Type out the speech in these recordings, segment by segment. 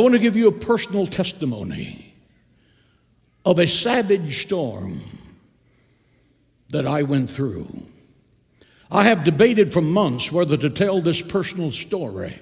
I want to give you a personal testimony of a savage storm that I went through. I have debated for months whether to tell this personal story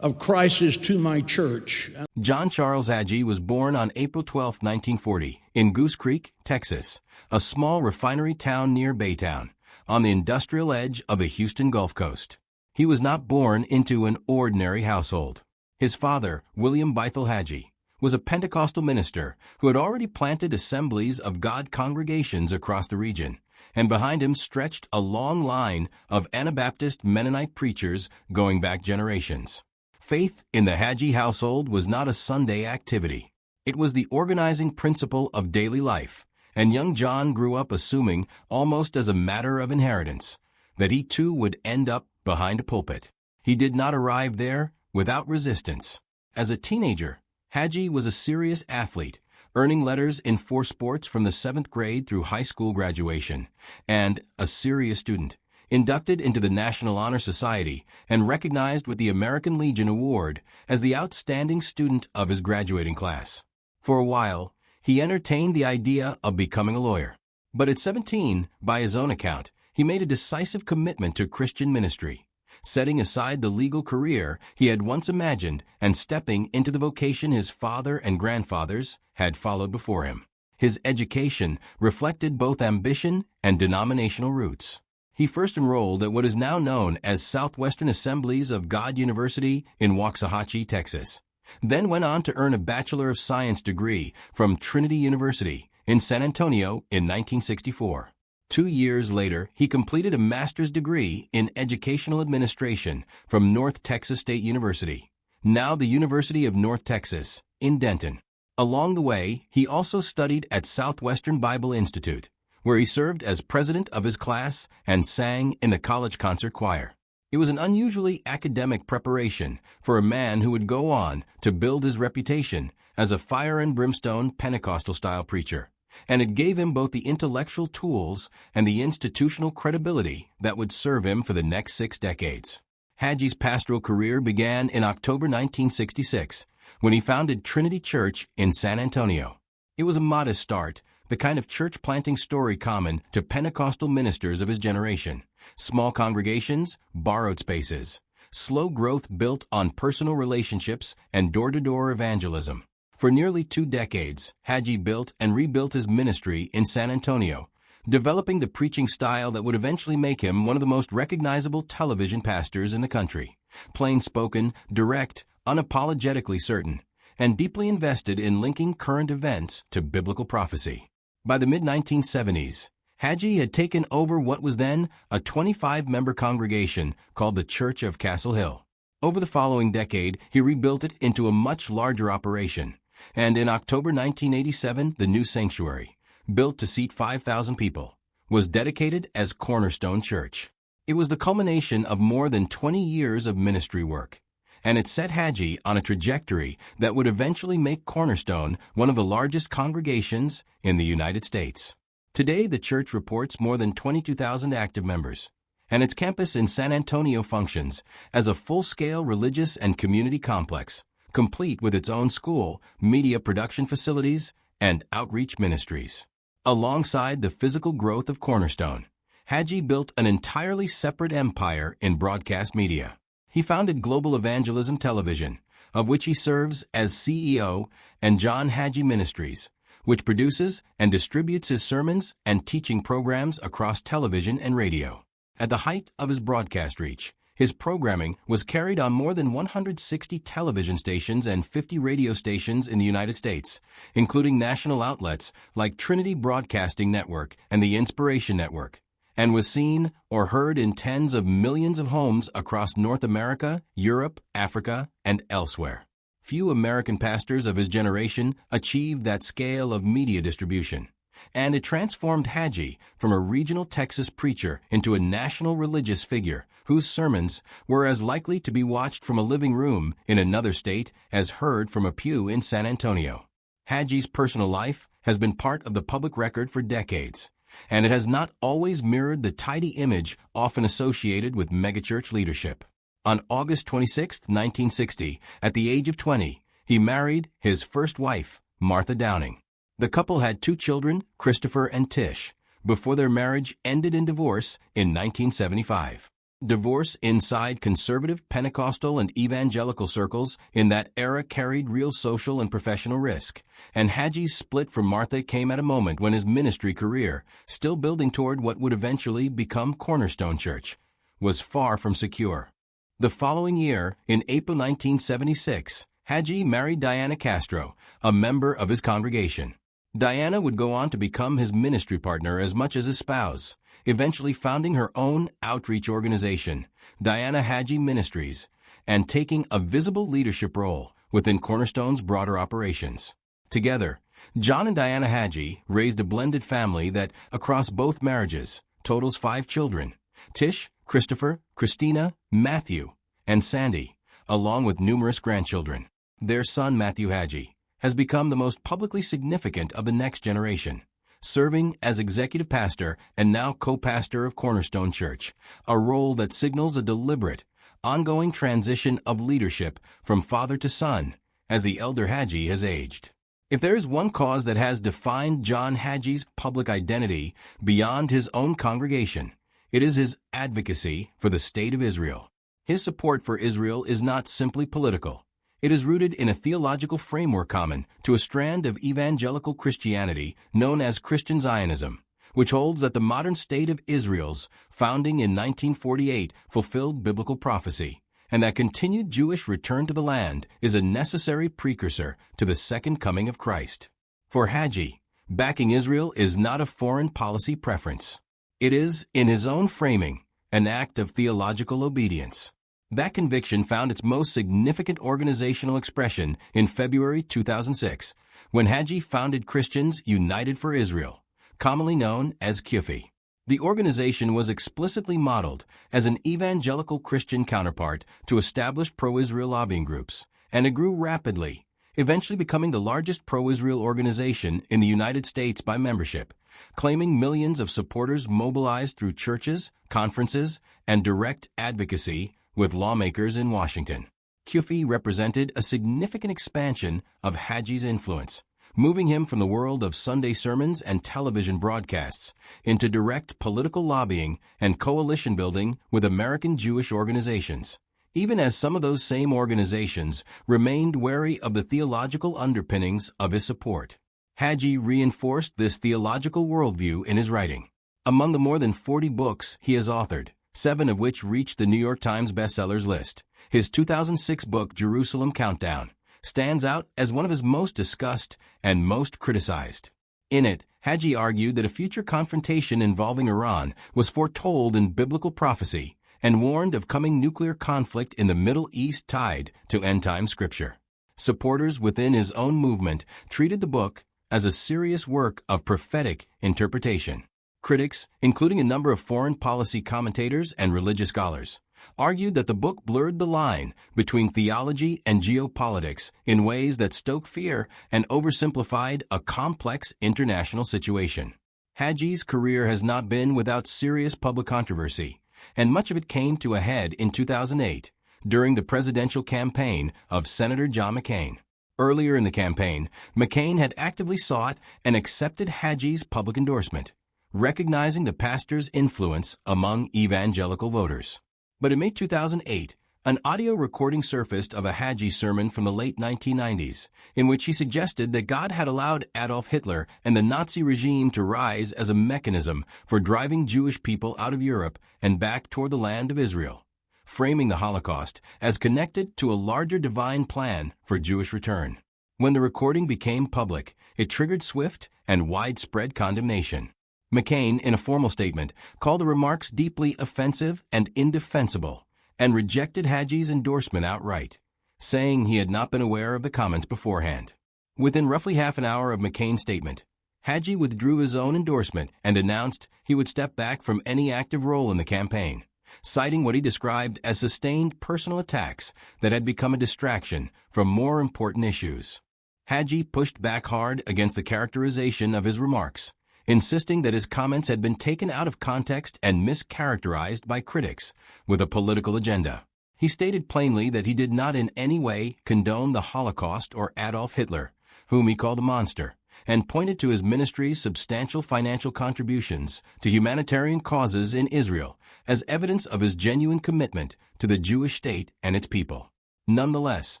of crisis to my church. John Charles Hagee was born on April 12, 1940, in Goose Creek, Texas, a small refinery town near Baytown, on the industrial edge of the Houston Gulf Coast. He was not born into an ordinary household. His father, William Bethel Hagee, was a Pentecostal minister who had already planted assemblies of God congregations across the region, and behind him stretched a long line of Anabaptist Mennonite preachers going back generations. Faith in the Hagee household was not a Sunday activity. It was the organizing principle of daily life, and young John grew up assuming, almost as a matter of inheritance, that he too would end up behind a pulpit. He did not arrive there without resistance. As a teenager, Hagee was a serious athlete, earning letters in 4 sports from the 7th grade through high school graduation, and a serious student, inducted into the National Honor Society and recognized with the American Legion Award as the outstanding student of his graduating class. For a while, he entertained the idea of becoming a lawyer. But at 17, by his own account, he made a decisive commitment to Christian ministry, setting aside the legal career he had once imagined and stepping into the vocation his father and grandfathers had followed before him. His education reflected both ambition and denominational roots. He first enrolled at what is now known as Southwestern Assemblies of God University in Waxahachie, Texas, then went on to earn a Bachelor of Science degree from Trinity University in San Antonio in 1964. 2 years later, he completed a master's degree in educational administration from North Texas State University, now the University of North Texas, in Denton. Along the way, he also studied at Southwestern Bible Institute, where he served as president of his class and sang in the college concert choir. It was an unusually academic preparation for a man who would go on to build his reputation as a fire and brimstone Pentecostal-style preacher, and it gave him both the intellectual tools and the institutional credibility that would serve him for the next 6 decades. Hagee's pastoral career began in October 1966, when he founded Trinity Church in San Antonio. It was a modest start, the kind of church planting story common to Pentecostal ministers of his generation. Small congregations, borrowed spaces, slow growth built on personal relationships and door-to-door evangelism. For nearly 2 decades, Hagee built and rebuilt his ministry in San Antonio, developing the preaching style that would eventually make him one of the most recognizable television pastors in the country. Plain-spoken, direct, unapologetically certain, and deeply invested in linking current events to biblical prophecy. By the mid-1970s, Hagee had taken over what was then a 25-member congregation called the Church of Castle Hill. Over the following decade, he rebuilt it into a much larger operation, and in October 1987, the new sanctuary, built to seat 5,000 people, was dedicated as Cornerstone Church. It was the culmination of more than 20 years of ministry work, and it set Hagee on a trajectory that would eventually make Cornerstone one of the largest congregations in the United States. Today, the church reports more than 22,000 active members, and its campus in San Antonio functions as a full-scale religious and community complex, complete with its own school, media production facilities, and outreach ministries. Alongside the physical growth of Cornerstone, Hagee built an entirely separate empire in broadcast media. He founded Global Evangelism Television, of which he serves as CEO, and John Hagee Ministries, which produces and distributes his sermons and teaching programs across television and radio. At the height of his broadcast reach, his programming was carried on more than 160 television stations and 50 radio stations in the United States, including national outlets like Trinity Broadcasting Network and the Inspiration Network, and was seen or heard in tens of millions of homes across North America, Europe, Africa, and elsewhere. Few American pastors of his generation achieved that scale of media distribution, and it transformed Hagee from a regional Texas preacher into a national religious figure whose sermons were as likely to be watched from a living room in another state as heard from a pew in San Antonio. Hagee's personal life has been part of the public record for decades, and it has not always mirrored the tidy image often associated with megachurch leadership. On August 26, 1960, at the age of 20, He married his first wife, Martha Downing. The couple had 2 children, Christopher and Tish, before their marriage ended in divorce in 1975. Divorce inside conservative Pentecostal and evangelical circles in that era carried real social and professional risk, and Hagee's split from Martha came at a moment when his ministry career, still building toward what would eventually become Cornerstone Church, was far from secure. The following year, in April 1976, Hagee married Diana Castro, a member of his congregation. Diana would go on to become his ministry partner as much as his spouse, eventually founding her own outreach organization, Diana Hagee Ministries, and taking a visible leadership role within Cornerstone's broader operations. Together, John and Diana Hagee raised a blended family that, across both marriages, totals 5 children: Tish, Christopher, Christina, Matthew, and Sandy, along with numerous grandchildren. Their son, Matthew Hagee, has become the most publicly significant of the next generation, serving as executive pastor and now co-pastor of Cornerstone Church, a role that signals a deliberate, ongoing transition of leadership from father to son as the elder Hagee has aged. If there is one cause that has defined John Hagee's public identity beyond his own congregation, it is his advocacy for the state of Israel. His support for Israel is not simply political. It is rooted in a theological framework common to a strand of evangelical Christianity known as Christian Zionism, which holds that the modern state of Israel's founding in 1948 fulfilled biblical prophecy, and that continued Jewish return to the land is a necessary precursor to the second coming of Christ. For Hagee, backing Israel is not a foreign policy preference. It is, in his own framing, an act of theological obedience. That conviction found its most significant organizational expression in February 2006, when Hagee founded Christians United for Israel, commonly known as CUFI. The organization was explicitly modeled as an evangelical Christian counterpart to established pro-Israel lobbying groups, and it grew rapidly, eventually becoming the largest pro-Israel organization in the United States by membership, claiming millions of supporters mobilized through churches, conferences, and direct advocacy with lawmakers in Washington. CUFI represented a significant expansion of Hagee's influence, moving him from the world of Sunday sermons and television broadcasts into direct political lobbying and coalition building with American Jewish organizations, even as some of those same organizations remained wary of the theological underpinnings of his support. Hagee reinforced this theological worldview in his writing. Among the more than 40 books he has authored, 7 of which reached the New York Times bestsellers list, his 2006 book, Jerusalem Countdown, stands out as one of his most discussed and most criticized. In it, Hagee argued that a future confrontation involving Iran was foretold in biblical prophecy and warned of coming nuclear conflict in the Middle East tied to end-time scripture. Supporters within his own movement treated the book as a serious work of prophetic interpretation. Critics, including a number of foreign policy commentators and religious scholars, argued that the book blurred the line between theology and geopolitics in ways that stoke fear and oversimplified a complex international situation. Hagee's career has not been without serious public controversy, and much of it came to a head in 2008 during the presidential campaign of Senator John McCain. Earlier in the campaign, McCain had actively sought and accepted Hagee's public endorsement, recognizing the pastor's influence among evangelical voters. But in May 2008, an audio recording surfaced of a Hagee sermon from the late 1990s, in which he suggested that God had allowed Adolf Hitler and the Nazi regime to rise as a mechanism for driving Jewish people out of Europe and back toward the land of Israel, framing the Holocaust as connected to a larger divine plan for Jewish return. When the recording became public, it triggered swift and widespread condemnation. McCain, in a formal statement, called the remarks deeply offensive and indefensible, and rejected Hagee's endorsement outright, saying he had not been aware of the comments beforehand. Within roughly half an hour of McCain's statement, Hagee withdrew his own endorsement and announced he would step back from any active role in the campaign, citing what he described as sustained personal attacks that had become a distraction from more important issues. Hagee pushed back hard against the characterization of his remarks, insisting that his comments had been taken out of context and mischaracterized by critics with a political agenda. He stated plainly that he did not in any way condone the Holocaust or Adolf Hitler, whom he called a monster, and pointed to his ministry's substantial financial contributions to humanitarian causes in Israel as evidence of his genuine commitment to the Jewish state and its people. Nonetheless,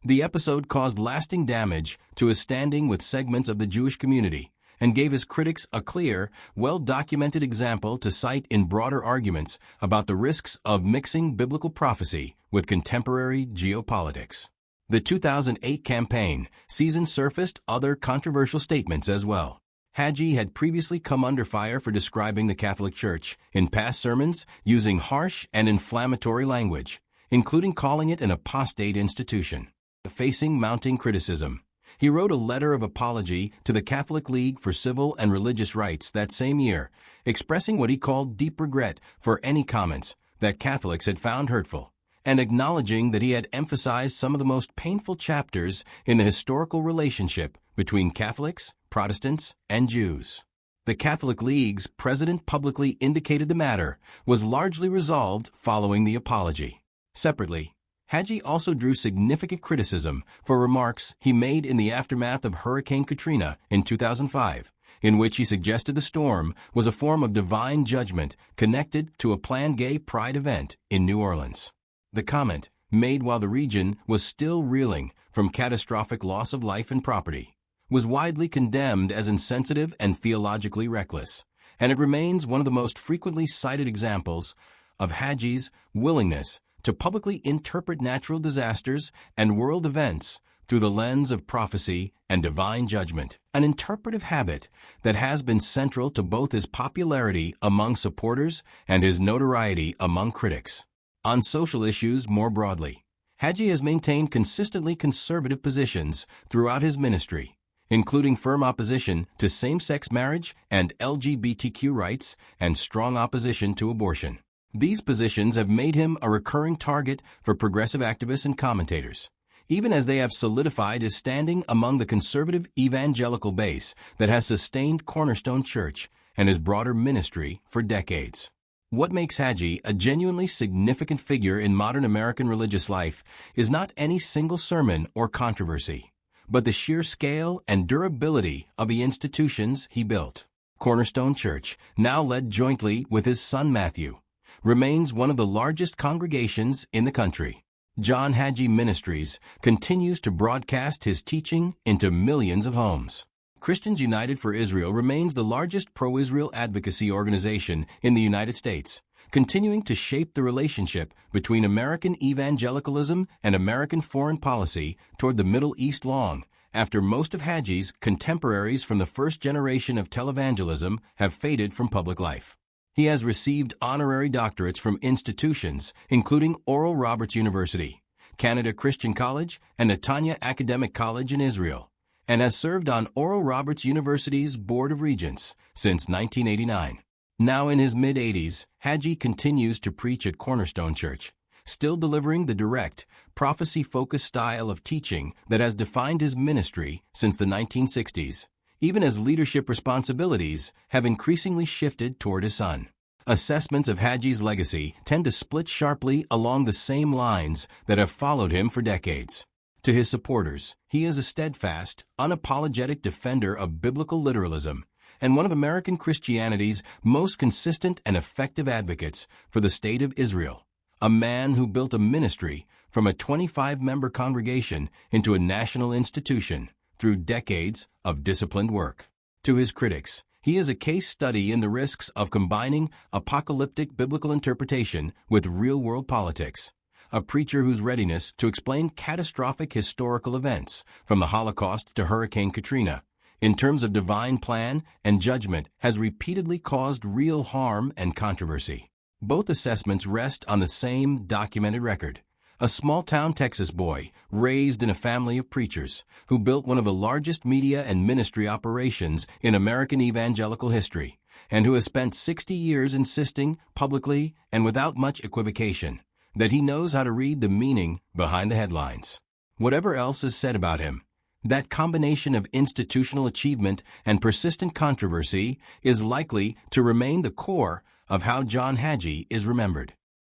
the episode caused lasting damage to his standing with segments of the Jewish community and gave his critics a clear, well-documented example to cite in broader arguments about the risks of mixing biblical prophecy with contemporary geopolitics. The 2008 campaign season surfaced other controversial statements as well. Hagee had previously come under fire for describing the Catholic Church in past sermons using harsh and inflammatory language, including calling it an apostate institution. Facing mounting criticism, he wrote a letter of apology to the Catholic League for Civil and Religious Rights that same year, expressing what he called deep regret for any comments that Catholics had found hurtful, and acknowledging that he had emphasized some of the most painful chapters in the historical relationship between Catholics, Protestants, and Jews. The Catholic League's president publicly indicated the matter was largely resolved following the apology. Separately, Hagee also drew significant criticism for remarks he made in the aftermath of Hurricane Katrina in 2005, in which he suggested the storm was a form of divine judgment connected to a planned gay pride event in New Orleans. The comment, made while the region was still reeling from catastrophic loss of life and property, was widely condemned as insensitive and theologically reckless, and it remains one of the most frequently cited examples of Hagee's willingness to publicly interpret natural disasters and world events through the lens of prophecy and divine judgment, an interpretive habit that has been central to both his popularity among supporters and his notoriety among critics. On social issues more broadly, Hagee has maintained consistently conservative positions throughout his ministry, including firm opposition to same-sex marriage and LGBTQ rights and strong opposition to abortion. These positions have made him a recurring target for progressive activists and commentators, even as they have solidified his standing among the conservative evangelical base that has sustained Cornerstone Church and his broader ministry for decades. What makes Hagee a genuinely significant figure in modern American religious life is not any single sermon or controversy, but the sheer scale and durability of the institutions he built. Cornerstone Church, now led jointly with his son Matthew, remains one of the largest congregations in the country. John Hagee Ministries continues to broadcast his teaching into millions of homes. Christians United for Israel remains the largest pro-Israel advocacy organization in the United States, continuing to shape the relationship between American evangelicalism and American foreign policy toward the Middle East long after most of Hagee's contemporaries from the first generation of televangelism have faded from public life. He has received honorary doctorates from institutions including Oral Roberts University, Canada Christian College, and Netanya Academic College in Israel, and has served on Oral Roberts University's Board of Regents since 1989. Now in his mid-80s, Hagee continues to preach at Cornerstone Church, still delivering the direct, prophecy-focused style of teaching that has defined his ministry since the 1960s, even as leadership responsibilities have increasingly shifted toward his son. Assessments of Hagee's legacy tend to split sharply along the same lines that have followed him for decades. To his supporters, he is a steadfast, unapologetic defender of biblical literalism and one of American Christianity's most consistent and effective advocates for the state of Israel, a man who built a ministry from a 25-member congregation into a national institution through decades of disciplined work. To his critics, he is a case study in the risks of combining apocalyptic biblical interpretation with real-world politics, a preacher whose readiness to explain catastrophic historical events, from the Holocaust to Hurricane Katrina, in terms of divine plan and judgment has repeatedly caused real harm and controversy. Both assessments rest on the same documented record. A small-town Texas boy raised in a family of preachers who built one of the largest media and ministry operations in American evangelical history, and who has spent 60 years insisting, publicly and without much equivocation, that he knows how to read the meaning behind the headlines. Whatever else is said about him, that combination of institutional achievement and persistent controversy is likely to remain the core of how John Hagee is remembered.